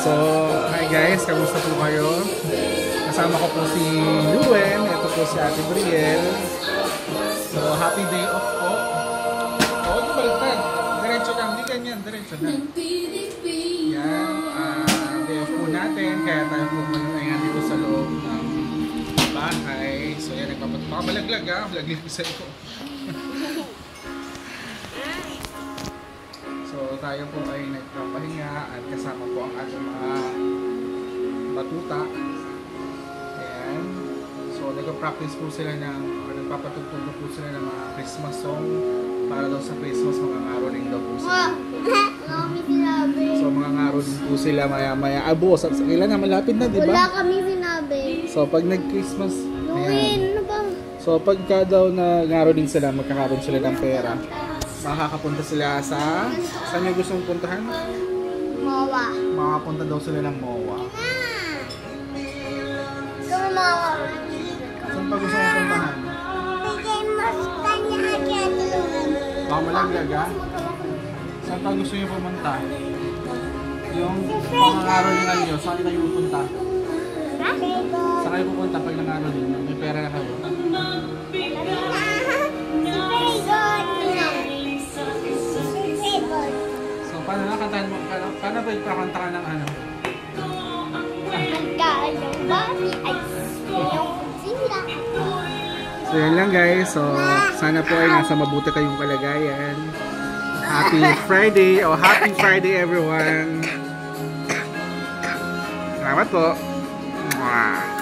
So, hi guys, kamusta po kayo? Kasama ko po si Luen, ito po si Ate Brielle. So, happy day off po. Oo, ito baliktad. Diretso lang, hindi ganyan, diretso lang. Yan, day off po natin, kaya tayo po manunay dito sa loob ng bahay. So, yan, nagpapabalaglag ha, balaglag sa ito. So, tayo po ay nagpapahinga at kasama po ang ating mga batuta. Ayan. So, nag-practice po sila ng, or nagpapatugtog po sila ng mga Christmas song para daw sa Christmas, mga ngaroling daw po sila. So, mga ngaroling po sila maya-maya. Boss, kailan na malapit na, di ba? Wala kami sinabi. So, pag nag-Christmas, Luwin, ano ba? So, pagka daw na ngaroling sila, magkakaroon sila ng pera. Makakapunta sila sa... Saan nyo gustong puntahan? Mawa. Makapunta daw sila ng MOA. Ikaw mawa. Saan pa gusto mong puntahan? Bigay mo sa kanya agad. Baka malaglag ha? Saan pa gusto nyo pumunta? Yung pangangarolingan nyo, saan kayo pupunta? Saan kayo pupunta pag nangaroling? May pera na kayo? Paano na kantahan mo? Paano ba ipakanta ka ng ano? Magkayong bami ay yung sila. So yan lang guys. So sana po ay nasa mabuti kayong kalagayan. Happy Friday o Happy Friday everyone. Salamat po. Mwah.